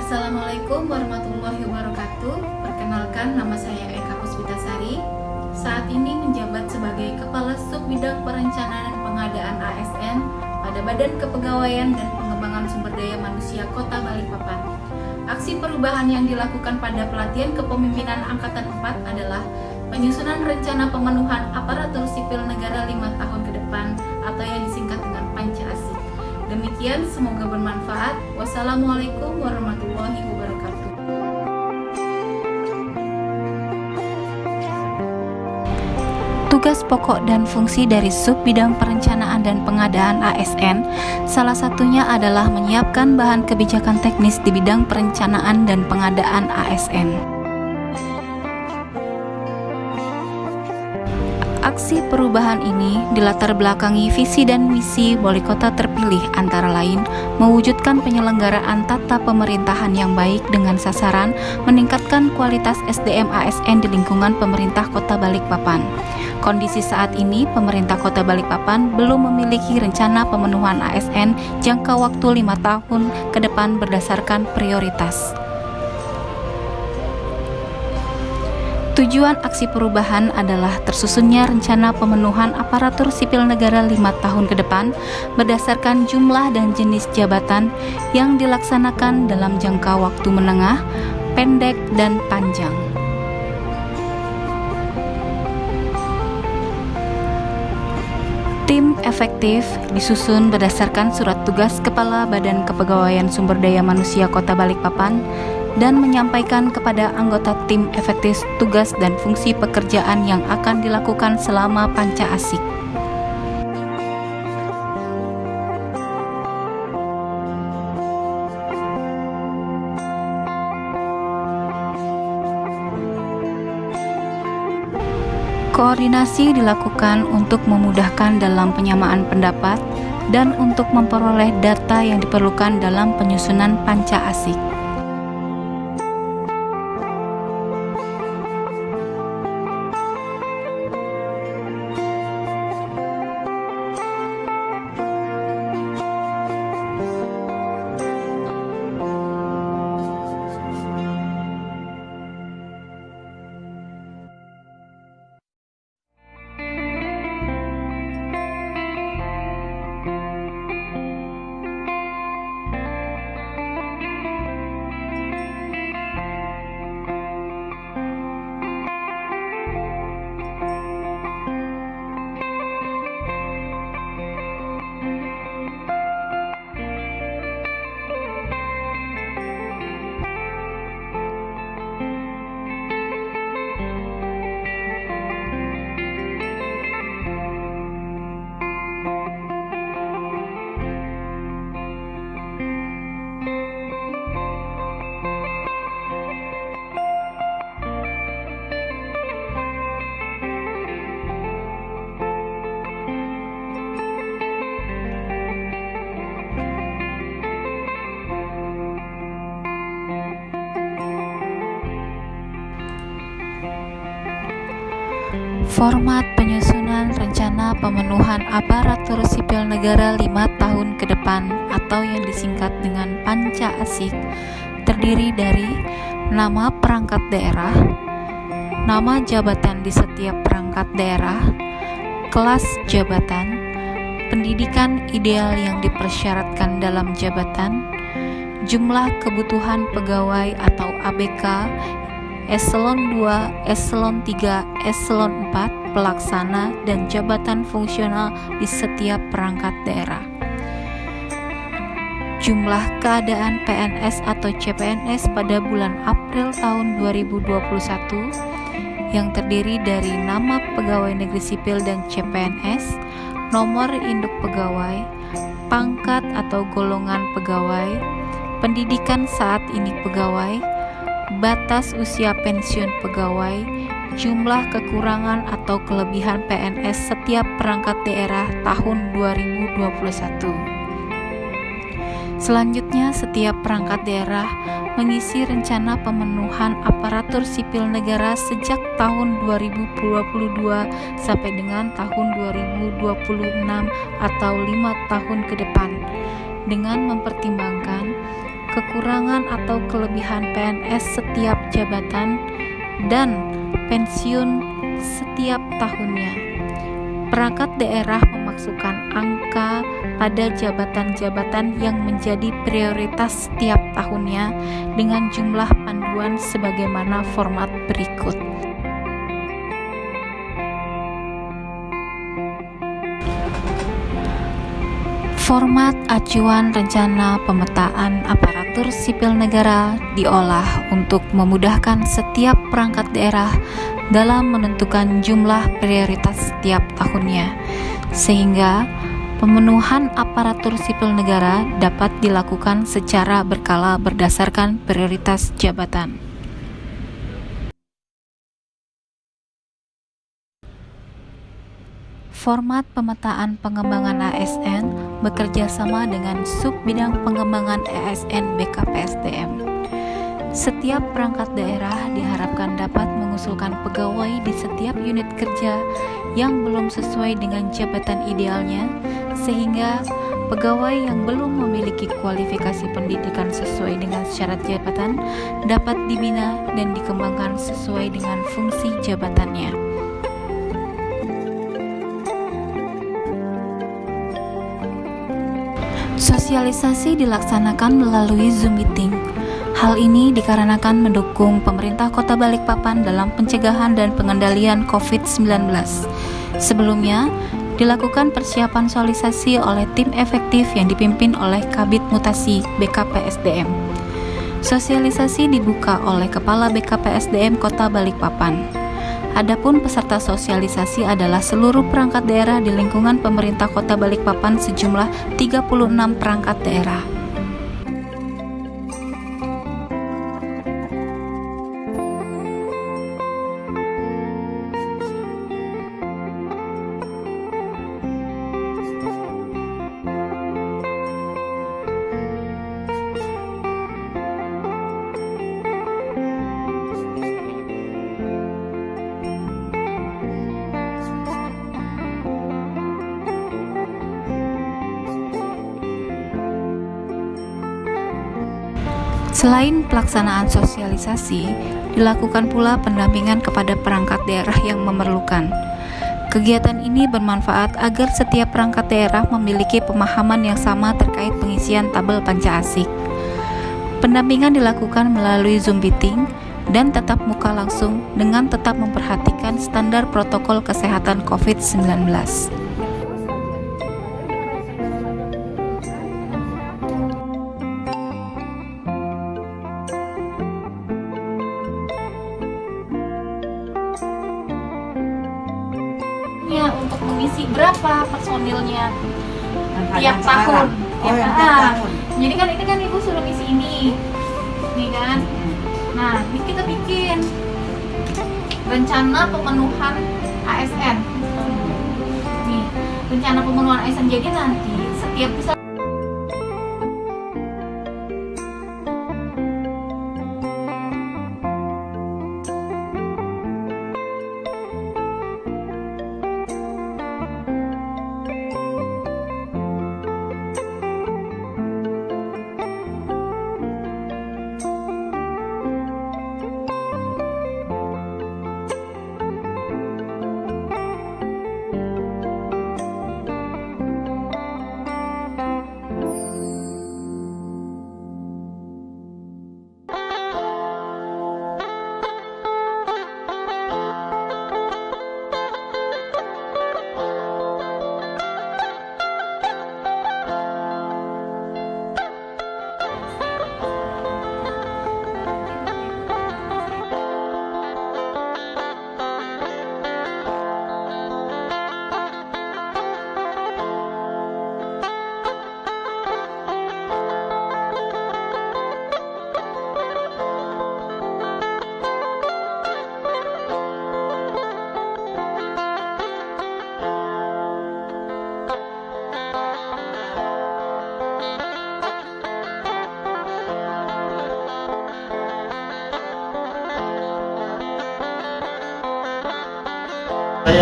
Assalamualaikum warahmatullahi wabarakatuh. Perkenalkan, nama saya Eka Puspitasari. Saat ini menjabat sebagai Kepala Sub Bidang Perencanaan dan Pengadaan ASN pada Badan Kepegawaian dan Pengembangan Sumber Daya Manusia Kota Balikpapan. Aksi perubahan yang dilakukan pada pelatihan kepemimpinan Angkatan 4 adalah penyusunan rencana pemenuhan aparatur sipil negara 5 tahun ke depan atau yang disingkat dengan Panca Asik. Demikian, semoga bermanfaat. Wassalamualaikum warahmatullahi wabarakatuh. Tugas pokok dan fungsi dari Sub Bidang Perencanaan dan Pengadaan ASN salah satunya adalah menyiapkan bahan kebijakan teknis di bidang perencanaan dan pengadaan ASN. Aksi perubahan ini dilatar belakangi visi dan misi wali kota terpilih, antara lain mewujudkan penyelenggaraan tata pemerintahan yang baik dengan sasaran meningkatkan kualitas SDM ASN di lingkungan pemerintah Kota Balikpapan. Kondisi saat ini, pemerintah Kota Balikpapan belum memiliki rencana pemenuhan ASN jangka waktu 5 tahun ke depan berdasarkan prioritas. Tujuan aksi perubahan adalah tersusunnya rencana pemenuhan aparatur sipil negara 5 tahun ke depan berdasarkan jumlah dan jenis jabatan yang dilaksanakan dalam jangka waktu menengah, pendek, dan panjang. Tim efektif disusun berdasarkan surat tugas Kepala Badan Kepegawaian Sumber Daya Manusia Kota Balikpapan dan menyampaikan kepada anggota tim efektif tugas dan fungsi pekerjaan yang akan dilakukan selama Panca Asik. Koordinasi dilakukan untuk memudahkan dalam penyamaan pendapat dan untuk memperoleh data yang diperlukan dalam penyusunan Panca Asik. Format penyusunan rencana pemenuhan aparatur sipil negara 5 tahun ke depan atau yang disingkat dengan Panca Asik terdiri dari nama perangkat daerah, nama jabatan di setiap perangkat daerah, kelas jabatan, pendidikan ideal yang dipersyaratkan dalam jabatan, jumlah kebutuhan pegawai atau ABK, Eselon 2, Eselon 3, Eselon 4, pelaksana, dan jabatan fungsional di setiap perangkat daerah. Jumlah keadaan PNS atau CPNS pada bulan April tahun 2021 yang terdiri dari nama pegawai negeri sipil dan CPNS, nomor induk pegawai, pangkat atau golongan pegawai, pendidikan saat ini pegawai, batas usia pensiun pegawai, jumlah kekurangan atau kelebihan PNS setiap perangkat daerah tahun 2021. Selanjutnya, setiap perangkat daerah mengisi rencana pemenuhan aparatur sipil negara sejak tahun 2022 sampai dengan tahun 2026 atau 5 tahun ke depan, dengan mempertimbangkan kekurangan atau kelebihan PNS setiap jabatan dan pensiun setiap tahunnya. Perangkat daerah memasukkan angka pada jabatan-jabatan yang menjadi prioritas setiap tahunnya dengan jumlah panduan sebagaimana format berikut. Format acuan rencana pemetaan aparatur sipil negara diolah untuk memudahkan setiap perangkat daerah dalam menentukan jumlah prioritas setiap tahunnya, sehingga pemenuhan aparatur sipil negara dapat dilakukan secara berkala berdasarkan prioritas jabatan. Format pemetaan pengembangan ASN bekerja sama dengan sub bidang pengembangan ASN BKPSDM. Setiap perangkat daerah diharapkan dapat mengusulkan pegawai di setiap unit kerja yang belum sesuai dengan jabatan idealnya, sehingga pegawai yang belum memiliki kualifikasi pendidikan sesuai dengan syarat jabatan dapat dibina dan dikembangkan sesuai dengan fungsi jabatannya. Sosialisasi dilaksanakan melalui Zoom meeting. Hal ini dikarenakan mendukung pemerintah Kota Balikpapan dalam pencegahan dan pengendalian COVID-19. Sebelumnya, dilakukan persiapan sosialisasi oleh tim efektif yang dipimpin oleh Kabid Mutasi BKPSDM. Sosialisasi dibuka oleh Kepala BKPSDM Kota Balikpapan. Adapun peserta sosialisasi adalah seluruh perangkat daerah di lingkungan pemerintah Kota Balikpapan sejumlah 36 perangkat daerah. Selain pelaksanaan sosialisasi, dilakukan pula pendampingan kepada perangkat daerah yang memerlukan. Kegiatan ini bermanfaat agar setiap perangkat daerah memiliki pemahaman yang sama terkait pengisian tabel panca asik. Pendampingan dilakukan melalui Zoom meeting dan tatap muka langsung dengan tetap memperhatikan standar protokol kesehatan COVID-19. Untuk mengisi berapa personilnya tiap tahun. Tiap tahun. Jadi kan ini kan ibu suruh isi ini, nih kan. Nah, ini kita bikin rencana pemenuhan ASN. Nih, rencana pemenuhan ASN, jadi nanti setiap bisa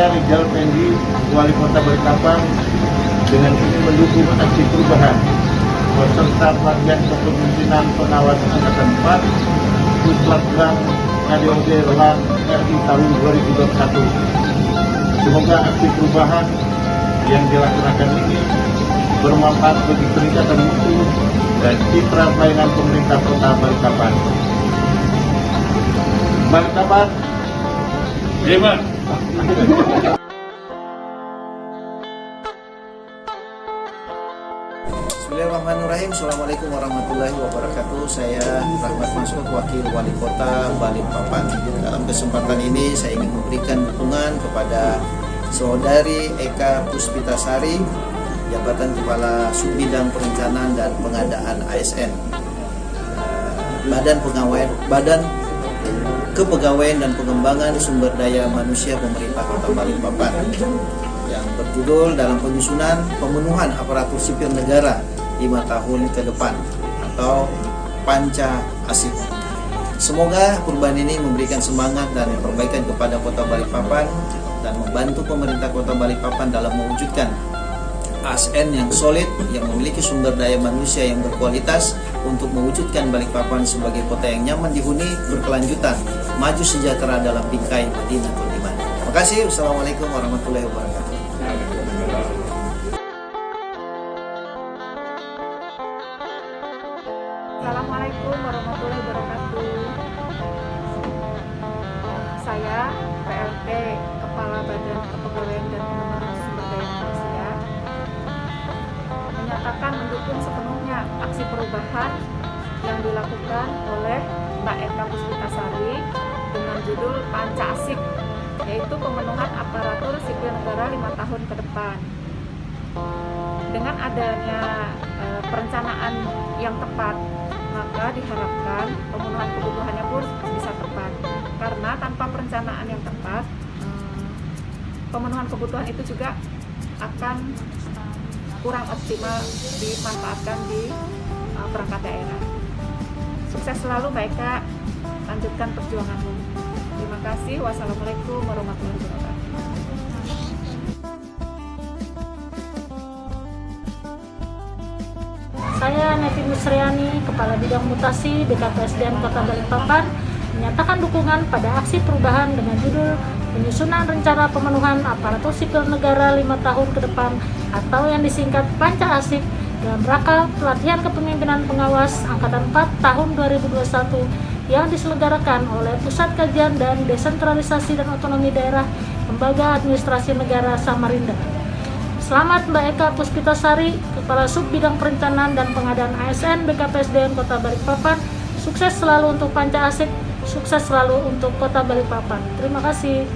Saya Rizal Fendi, Wali Kota Balikpapan, dengan ini mendukung aksi perubahan beserta pelatihan kepemimpinan pengawas angkatan 4 Puslapgang KDOD Lang RI tahun 2021. Semoga aksi perubahan yang dilaksanakan ini bermanfaat bagi peningkatan mutu dan citra pelayanan pemerintah Kota Balikpapan. Balikpapan, hebat. Bismillahirrahmanirrahim. Assalamualaikum warahmatullahi wabarakatuh. Saya Rahmat Masud, Wakil Wali Kota Balikpapan. Dalam kesempatan ini saya ingin memberikan dukungan kepada Saudari Eka Puspitasari, Jabatan Kepala Subbidang Perencanaan dan Pengadaan ASN, Badan Kepegawaian dan Pengembangan Sumber Daya Manusia Pemerintah Kota Balikpapan, yang berjudul dalam penyusunan pemenuhan aparatur sipil negara 5 tahun ke depan atau Panca Asik. Semoga perubahan ini memberikan semangat dan perbaikan kepada Kota Balikpapan dan membantu pemerintah Kota Balikpapan dalam mewujudkan ASN yang solid, yang memiliki sumber daya manusia yang berkualitas untuk mewujudkan Balikpapan sebagai kota yang nyaman dihuni, berkelanjutan, maju sejahtera dalam bingkai Madinatul Iman. Terima kasih. Wassalamualaikum warahmatullahi wabarakatuh. Assalamualaikum warahmatullahi wabarakatuh. Saya PLT Kepala Badan Kepegawaian dan Pengembangan Sumber Daya Manusia menyatakan mendukung sepenuhnya aksi perubahan yang dilakukan oleh Mbak Eka Puspitasari dengan judul Panca Asik, yaitu pemenuhan aparatur sipil negara 5 tahun ke depan. Dengan adanya perencanaan yang tepat, maka diharapkan pemenuhan kebutuhannya pun bisa tepat. Karena tanpa perencanaan yang tepat, pemenuhan kebutuhan itu juga akan kurang optimal dimanfaatkan di perangkat daerah. Sukses selalu Mbak Eka, lanjutkan perjuanganmu. Terima kasih. Wassalamualaikum warahmatullahi wabarakatuh. Saya Nevi Musriani, Kepala Bidang Mutasi BKPSDM Kota Balikpapan, menyatakan dukungan pada aksi perubahan dengan judul Penyusunan Rencana Pemenuhan Aparatur Sipil Negara 5 tahun ke depan atau yang disingkat Panca Asik dalam rangka pelatihan kepemimpinan pengawas Angkatan 4 tahun 2021 yang diselenggarakan oleh Pusat Kajian dan Desentralisasi dan Otonomi Daerah Lembaga Administrasi Negara Samarinda. Selamat Mbak Eka Puspitasari, Kepala Subbidang Perencanaan dan Pengadaan ASN BKPSDM Kota Balikpapan. Sukses selalu untuk Panca Asik, sukses selalu untuk Kota Balikpapan. Terima kasih.